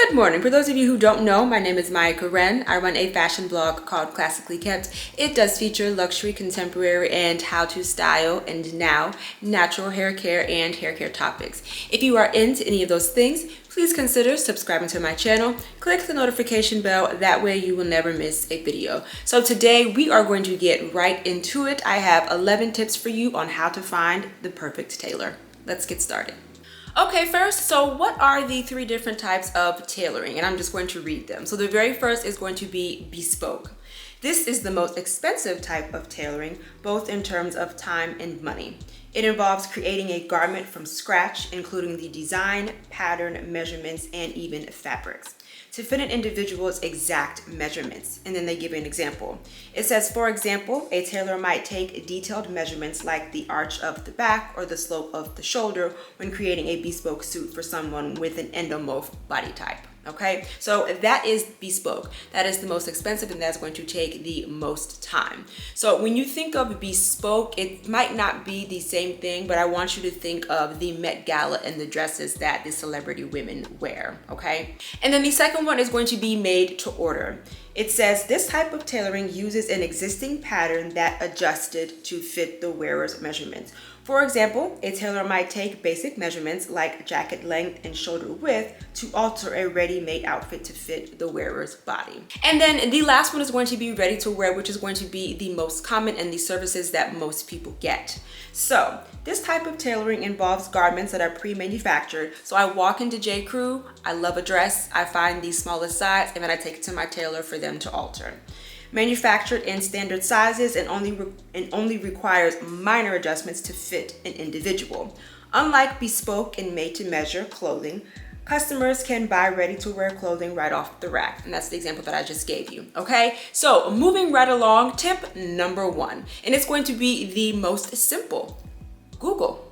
Good morning. For those of you who don't know, my name is Maya Karen. I run a fashion blog called Classically Kept. It does feature luxury, contemporary, and how to style, and now natural hair care and hair care topics. If you are into any of those things, please consider subscribing to my channel. Click the notification bell. That way you will never miss a video. So today we are going to get right into it. I have 11 tips for you on how to find the perfect tailor. Let's get started. Okay, first, so what are the three different types of tailoring? And I'm just going to read them. So the very first is going to be bespoke. This is the most expensive type of tailoring, both in terms of time and money. It involves creating a garment from scratch, including the design, pattern, measurements, and even fabrics, to fit an individual's exact measurements. And then they give an example. It says, for example, a tailor might take detailed measurements like the arch of the back or the slope of the shoulder when creating a bespoke suit for someone with an endomorph body type. Okay, so that is bespoke. That is the most expensive, and that's going to take the most time. So when you think of bespoke, it might not be the same thing, but I want you to think of the Met Gala and the dresses that the celebrity women wear. Okay, and then the second one is going to be made to order. It says this type of tailoring uses an existing pattern that adjusted to fit the wearer's measurements. For example, a tailor might take basic measurements like jacket length and shoulder width to alter a ready-made outfit to fit the wearer's body. And then the last one is going to be ready to wear, which is going to be the most common and the services that most people get. So this type of tailoring involves garments that are pre-manufactured. So I walk into J. Crew, I love a dress, I find the smallest size, and then I take it to my tailor for them to alter. Manufactured in standard sizes and only requires minor adjustments to fit an individual. Unlike bespoke and made-to-measure clothing, customers can buy ready-to-wear clothing right off the rack. And that's the example that I just gave you, okay? So moving right along, tip number 1, and it's going to be the most simple. Google.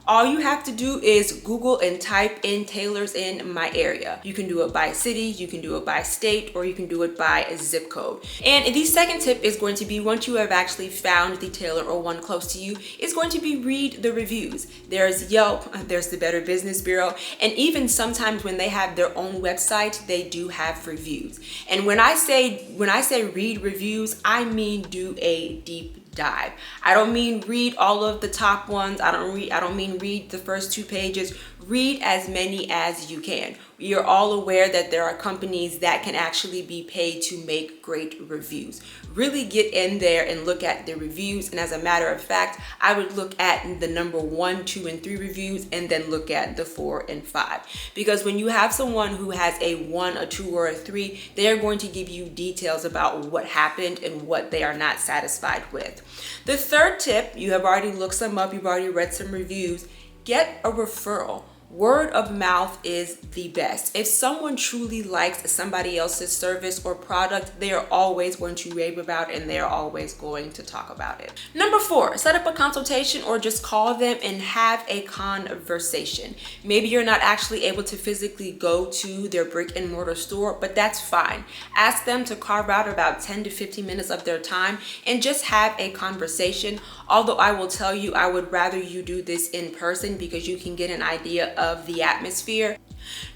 All you have to do is Google and type in tailors in my area. You can do it by city, you can do it by state, or you can do it by zip code. And the second tip is going to be, once you have actually found the tailor or one close to you, is going to be read the reviews. There's Yelp, there's the Better Business Bureau, and even sometimes when they have their own website, they do have reviews. And when I say read reviews, I mean do a deep dive. I don't mean read all of the top ones. I don't mean read the first 2 pages. Read as many as you can. You're all aware that there are companies that can actually be paid to make great reviews. Really get in there and look at the reviews. And as a matter of fact, I would look at the number 1, 2, and 3 reviews, and then look at the 4 and 5. Because when you have someone who has a 1, a 2, or a 3, they are going to give you details about what happened and what they are not satisfied with. The third tip, you have already looked some up, you've already read some reviews. Get a referral. Word of mouth is the best. If someone truly likes somebody else's service or product, they are always going to rave about it, and they're always going to talk about it. Number 4, set up a consultation or just call them and have a conversation. Maybe you're not actually able to physically go to their brick and mortar store, but that's fine. Ask them to carve out about 10 to 15 minutes of their time and just have a conversation. Although I will tell you, I would rather you do this in person because you can get an idea of the atmosphere.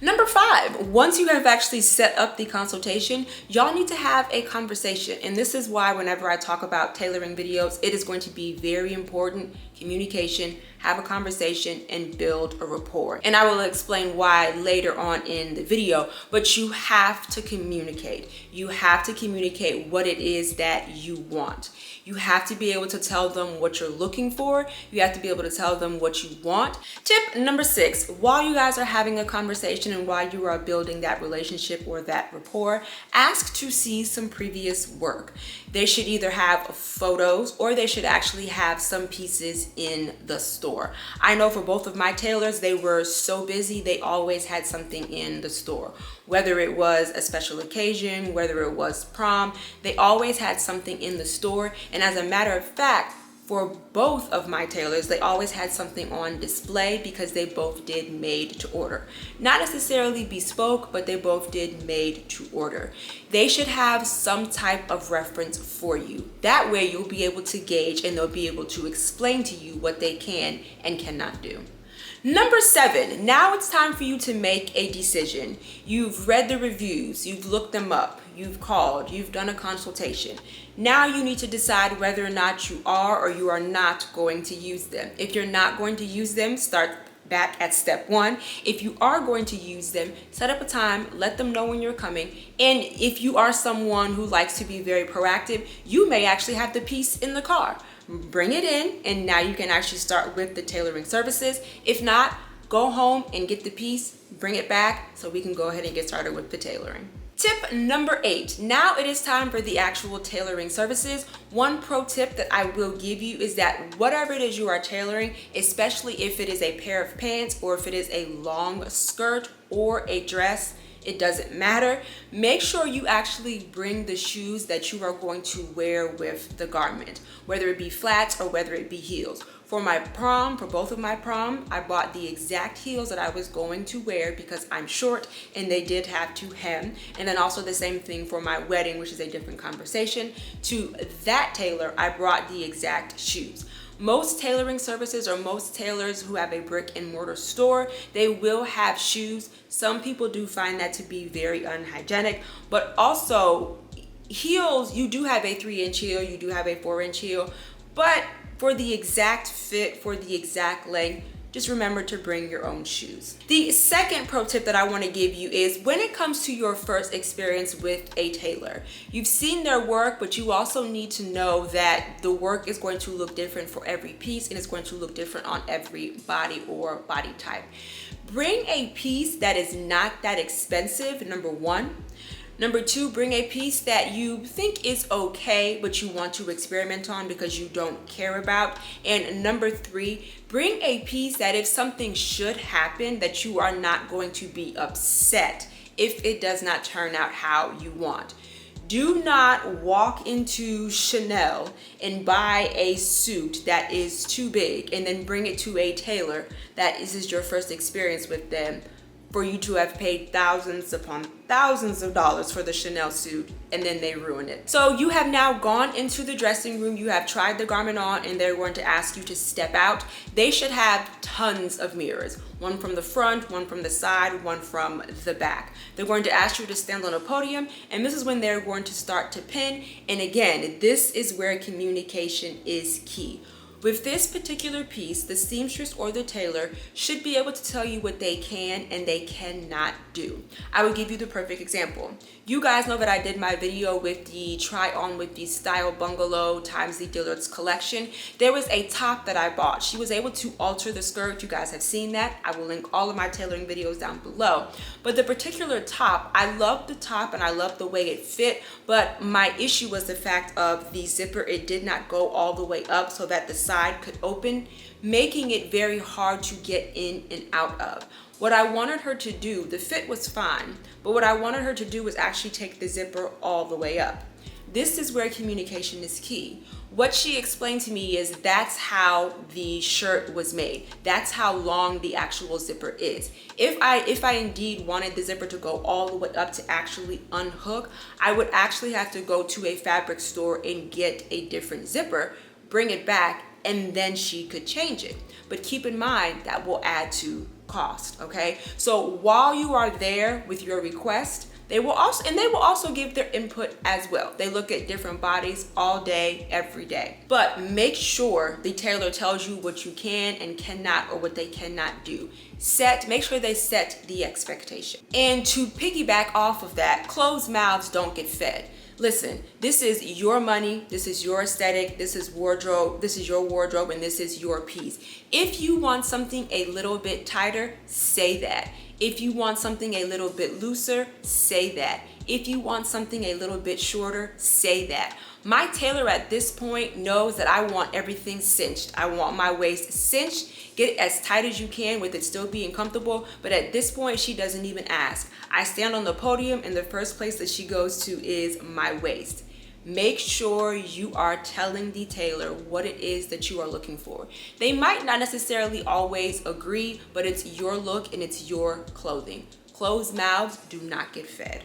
Number 5, once you have actually set up the consultation, y'all need to have a conversation. And this is why whenever I talk about tailoring videos, it is going to be very important. Communication, have a conversation, and build a rapport. And I will explain why later on in the video, but you have to communicate. You have to communicate what it is that you want. You have to be able to tell them what you're looking for. You have to be able to tell them what you want. Tip number 6, while you guys are having a conversation and while you are building that relationship or that rapport, ask to see some previous work. They should either have photos or they should actually have some pieces in the store. I know for both of my tailors, they were so busy, they always had something in the store. Whether it was a special occasion, whether it was prom, they always had something in the store. And as a matter of fact, for both of my tailors, they always had something on display because they both did made to order. Not necessarily bespoke, but they both did made to order. They should have some type of reference for you. That way you'll be able to gauge and they'll be able to explain to you what they can and cannot do. Number 7, now it's time for you to make a decision. You've read the reviews, you've looked them up, you've called, you've done a consultation. Now you need to decide whether or not you are or you are not going to use them. If you're not going to use them, start back at step 1. If you are going to use them, set up a time, let them know when you're coming. And if you are someone who likes to be very proactive, you may actually have the piece in the car. Bring it in, and now you can actually start with the tailoring services. If not, go home and get the piece, bring it back so we can go ahead and get started with the tailoring. Tip number 8, now it is time for the actual tailoring services. One pro tip that I will give you is that whatever it is you are tailoring, especially if it is a pair of pants or if it is a long skirt or a dress, it doesn't matter. Make sure you actually bring the shoes that you are going to wear with the garment, whether it be flats or whether it be heels. For my prom, for both of my prom, I bought the exact heels that I was going to wear because I'm short and they did have to hem. And then also the same thing for my wedding, which is a different conversation. To that tailor, I brought the exact shoes. Most tailoring services or most tailors who have a brick and mortar store, they will have shoes. Some people do find that to be very unhygienic, but also heels, you do have a 3-inch heel, you do have a 4-inch heel, but for the exact fit, for the exact length, just remember to bring your own shoes. The second pro tip that I want to give you is when it comes to your first experience with a tailor, you've seen their work, but you also need to know that the work is going to look different for every piece and it's going to look different on every body or body type. Bring a piece that is not that expensive, number 1. Number 2, bring a piece that you think is okay, but you want to experiment on because you don't care about. And number 3, bring a piece that if something should happen, that you are not going to be upset if it does not turn out how you want. Do not walk into Chanel and buy a suit that is too big and then bring it to a tailor that this is your first experience with them, for you to have paid thousands upon thousands of dollars for the Chanel suit and then they ruin it. So you have now gone into the dressing room, you have tried the garment on, and they're going to ask you to step out. They should have tons of mirrors, one from the front, one from the side, one from the back. They're going to ask you to stand on a podium, and this is when they're going to start to pin. And again, this is where communication is key. With this particular piece, the seamstress or the tailor should be able to tell you what they can and they cannot do. I will give you the perfect example. You guys know that I did my video with the try on with the style bungalow times the Dillard's collection. There was a top that I bought. She was able to alter the skirt. You guys have seen that. I will link all of my tailoring videos down below. But the particular top, I loved the top and I loved the way it fit, but my issue was the fact of the zipper. It did not go all the way up so that the side could open, making it very hard to get in and out of. What I wanted her to do, the fit was fine, but what I wanted her to do was actually take the zipper all the way up. This is where communication is key. What she explained to me is that's how the shirt was made. That's how long the actual zipper is. If I indeed wanted the zipper to go all the way up to actually unhook, I would actually have to go to a fabric store and get a different zipper, bring it back, and then she could change it. But keep in mind that will add to cost, okay? So while you are there with your request, they will also give their input as well. They look at different bodies all day, every day. But make sure the tailor tells you what you can and cannot, or what they cannot do. Make sure they set the expectation. And to piggyback off of that, closed mouths don't get fed. Listen, this is your money, this is your aesthetic, this is your wardrobe, and this is your piece. If you want something a little bit tighter, say that. If you want something a little bit looser, say that. If you want something a little bit shorter, say that. My tailor at this point knows that I want everything cinched. I want my waist cinched. Get it as tight as you can with it still being comfortable. But at this point, she doesn't even ask. I stand on the podium and the first place that she goes to is my waist. Make sure you are telling the tailor what it is that you are looking for. They might not necessarily always agree, but it's your look and it's your clothing. Closed mouths do not get fed.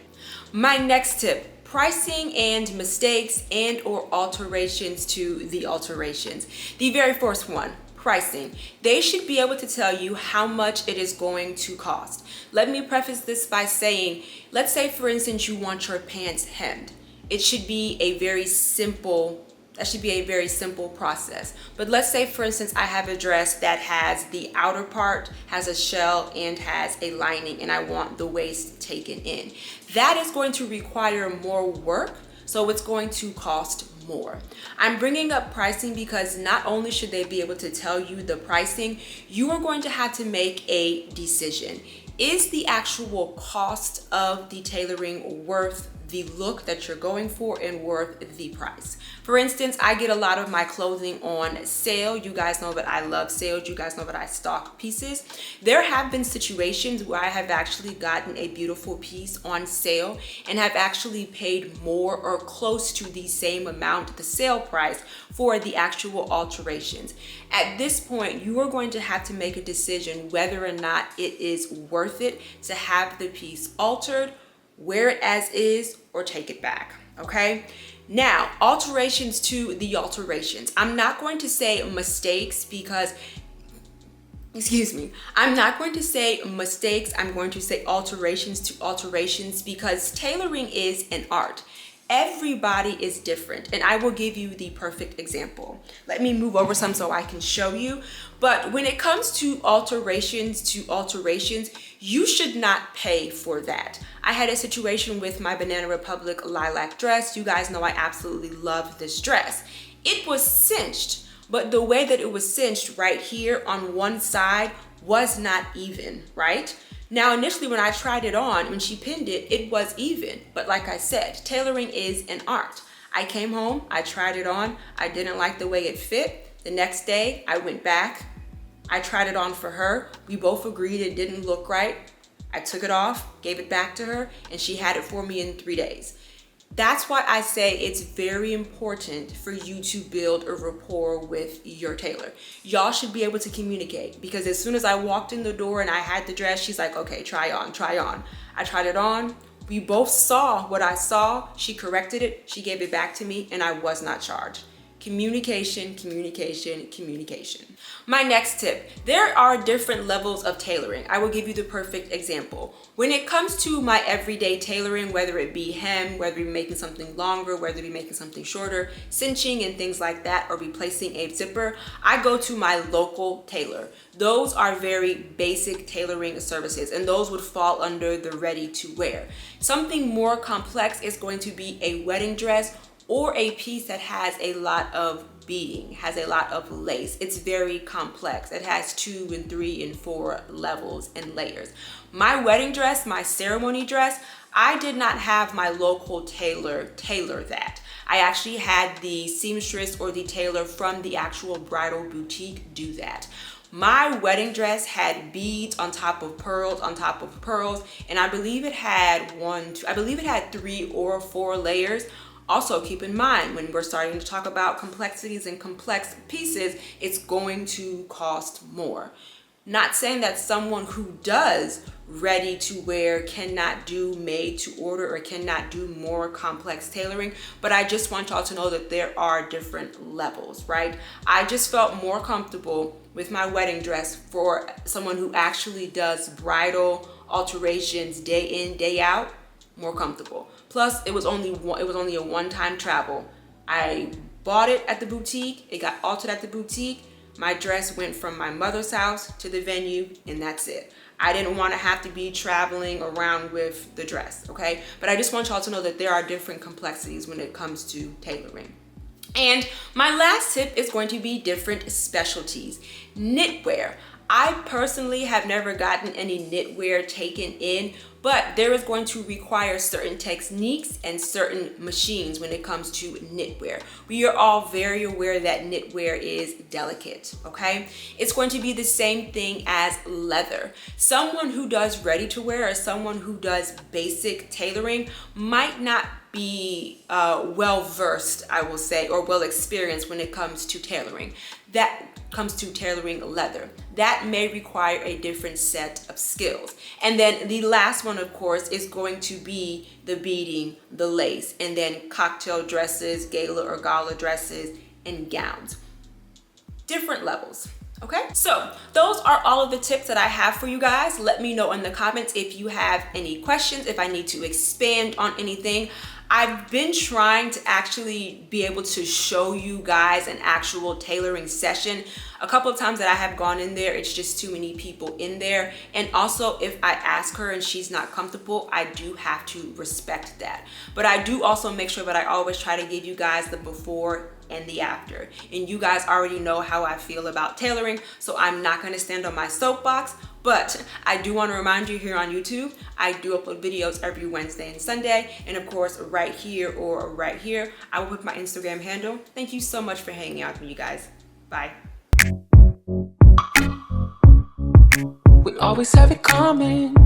My next tip: pricing and mistakes and or alterations to the alterations. The very first one, Pricing. They should be able to tell you how much it is going to cost. Let me preface this by saying, let's say for instance you want your pants hemmed. It should be a very simple process. But let's say for instance I have a dress that has the outer part, has a shell, and has a lining, and I want the waist taken in. That is going to require more work, so it's going to cost more. I'm bringing up pricing because not only should they be able to tell you the pricing, you are going to have to make a decision. Is the actual cost of the tailoring worth the look that you're going for and worth the price? For instance, I get a lot of my clothing on sale. You guys know that I love sales. You guys know that I stock pieces. There have been situations where I have actually gotten a beautiful piece on sale and have actually paid more or close to the same amount, the sale price, for the actual alterations. At this point, you are going to have to make a decision whether or not it is worth it to have the piece altered, wear it as is, or take it back. Okay, now alterations to the alterations. I'm not going to say mistakes because, I'm not going to say mistakes. I'm going to say alterations to alterations because tailoring is an art. Everybody is different, and I will give you the perfect example. Let me move over some so I can show you. But when it comes to alterations, you should not pay for that. I had a situation with my Banana Republic lilac dress. You guys know I absolutely love this dress. It was cinched, but the way that it was cinched right here on one side was not even, right? Now, initially when I tried it on, when she pinned it, it was even. But like I said, tailoring is an art. I came home, I tried it on, I didn't like the way it fit. The next day, I went back, I tried it on for her. We both agreed it didn't look right. I took it off, gave it back to her, and she had it for me in 3 days. That's why I say it's very important for you to build a rapport with your tailor. Y'all should be able to communicate, because as soon as I walked in the door and I had the dress, she's like, okay, try on. I tried it on. We both saw what I saw. She corrected it. She gave it back to me, and I was not charged. Communication. My next tip, there are different levels of tailoring. I will give you the perfect example. When it comes to my everyday tailoring, whether it be hem, whether it be making something longer, whether it be making something shorter, cinching and things like that, or replacing a zipper, I go to my local tailor. Those are very basic tailoring services, and those would fall under the ready to wear. Something more complex is going to be a wedding dress or a piece that has a lot of beading, has a lot of lace. It's very complex. It has 2 and 3 and 4 levels and layers. My wedding dress, my ceremony dress, I did not have my local tailor tailor that. I actually had the seamstress or the tailor from the actual bridal boutique do that. My wedding dress had beads on top of pearls, and I believe it had 3 or 4 layers. Also, keep in mind, when we're starting to talk about complexities and complex pieces, it's going to cost more. Not saying that someone who does ready to wear cannot do made to order or cannot do more complex tailoring, but I just want y'all to know that there are different levels, right? I just felt more comfortable with my wedding dress for someone who actually does bridal alterations day in, day out, more comfortable. Plus, it was only a one-time travel. I bought it at the boutique. It got altered at the boutique. My dress went from my mother's house to the venue, and that's it. I didn't want to have to be traveling around with the dress, okay? But I just want y'all to know that there are different complexities when it comes to tailoring. And my last tip is going to be different specialties. Knitwear. I personally have never gotten any knitwear taken in, but there is going to require certain techniques and certain machines when it comes to knitwear. We are all very aware that knitwear is delicate, okay? It's going to be the same thing as leather. Someone who does ready to wear or someone who does basic tailoring might not be well versed, I will say, or well experienced when it comes to tailoring. That comes to tailoring leather. That may require a different set of skills. And then the last one, of course, is going to be the beading, the lace, and then cocktail dresses, gala or gala dresses, and gowns. Different levels. Okay, so those are all of the tips that I have for you guys. Let me know in the comments if you have any questions, if I need to expand on anything. I've been trying to actually be able to show you guys an actual tailoring session. A couple of times that I have gone in there, it's just too many people in there. And also, if I ask her and she's not comfortable, I do have to respect that. But I do also make sure that I always try to give you guys the before and the after. And you guys already know how I feel about tailoring, so I'm not gonna stand on my soapbox. But I do want to remind you, here on YouTube, I do upload videos every Wednesday and Sunday. And of course, right here or right here, I will put my Instagram handle. Thank you so much for hanging out with me, you guys. Bye. We always have it coming.